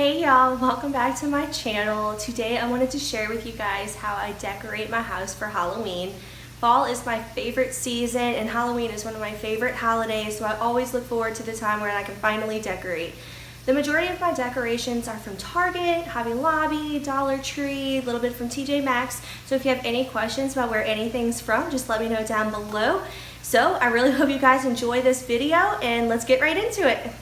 Hey y'all, welcome back to my channel. Today I wanted to share with you guys how I decorate my house for Halloween. Fall is my favorite season and Halloween is one of my favorite holidays, so I always look forward to the time where I can finally decorate. The majority of my decorations are from Target, Hobby Lobby, Dollar Tree, a little bit from TJ Maxx. So if you have any questions about where anything's from, just let me know down below. So I really hope you guys enjoy this video and let's get right into it.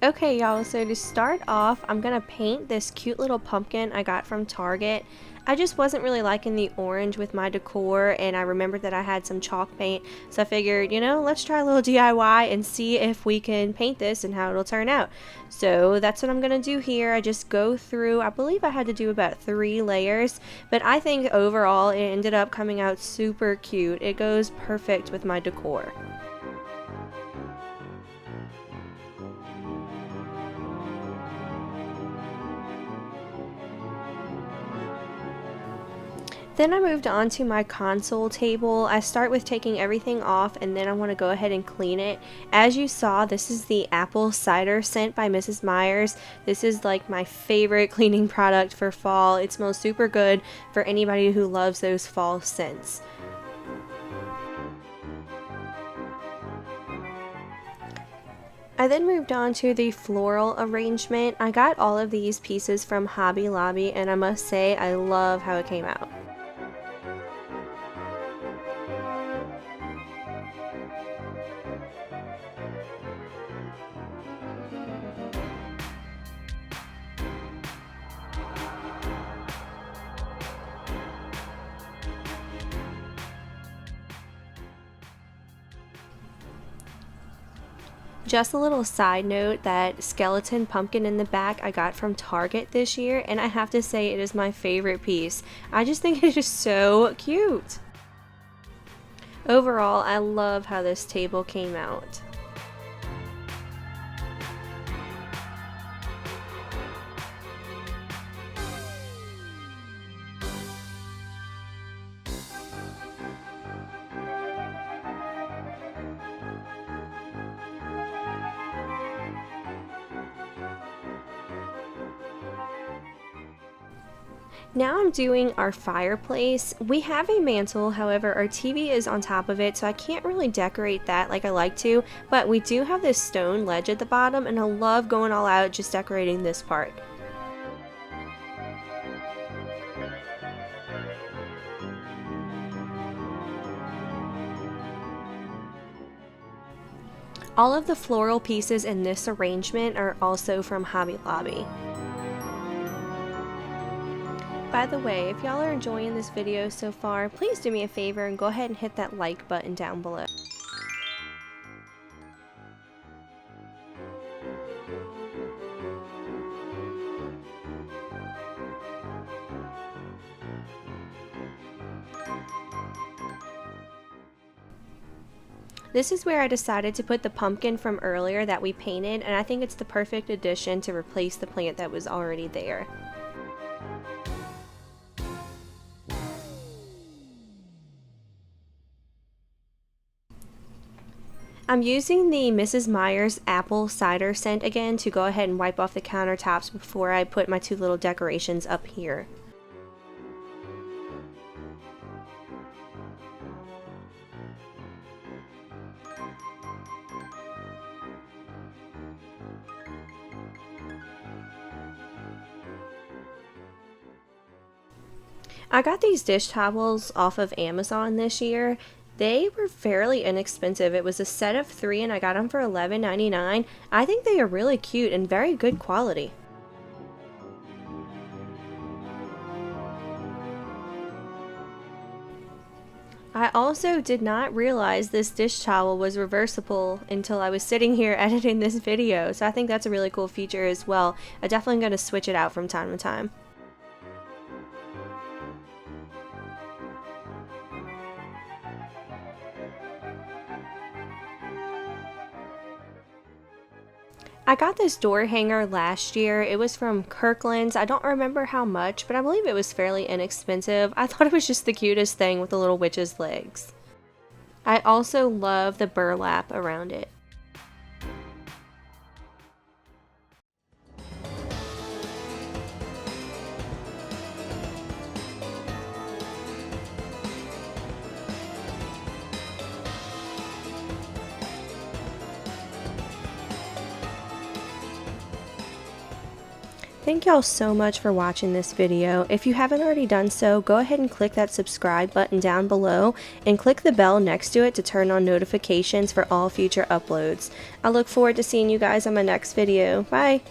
Okay y'all, so to start off, I'm gonna paint this cute little pumpkin I got from Target. I just wasn't really liking the orange with my decor, and I remembered that I had some chalk paint, so I figured, let's try a little DIY and see if we can paint this and how it'll turn out. So that's what I'm gonna do here. I just go through, I believe I had to do about 3 layers, but I think overall it ended up coming out super cute. It goes perfect with my decor. Then I moved on to my console table. I start with taking everything off and then I want to go ahead and clean it. As you saw, this is the apple cider scent by Mrs. Meyer's. This is like my favorite cleaning product for fall. It smells super good for anybody who loves those fall scents. I then moved on to the floral arrangement. I got all of these pieces from Hobby Lobby and I must say I love how it came out. Just a little side note, that skeleton pumpkin in the back I got from Target this year, and I have to say it is my favorite piece. I just think it is so cute. Overall, I love how this table came out. Now I'm doing our fireplace. We have a mantle, however our TV is on top of it, so I can't really decorate that like I like to, but we do have this stone ledge at the bottom and I love going all out just decorating this part. All of the floral pieces in this arrangement are also from Hobby Lobby. By the way, if y'all are enjoying this video so far, please do me a favor and go ahead and hit that like button down below. This is where I decided to put the pumpkin from earlier that we painted, and I think it's the perfect addition to replace the plant that was already there. I'm using the Mrs. Meyer's apple cider scent again to go ahead and wipe off the countertops before I put my 2 little decorations up here. I got these dish towels off of Amazon this year. They were fairly inexpensive. It was a set of 3 and I got them for $11.99. I think they are really cute and very good quality. I also did not realize this dish towel was reversible until I was sitting here editing this video, so I think that's a really cool feature as well. I'm definitely going to switch it out from time to time. I got this door hanger last year. It was from Kirkland's. I don't remember how much, but I believe it was fairly inexpensive. I thought it was just the cutest thing with the little witch's legs. I also love the burlap around it. Thank y'all so much for watching this video. If you haven't already done so, go ahead and click that subscribe button down below and click the bell next to it to turn on notifications for all future uploads. I look forward to seeing you guys on my next video. Bye!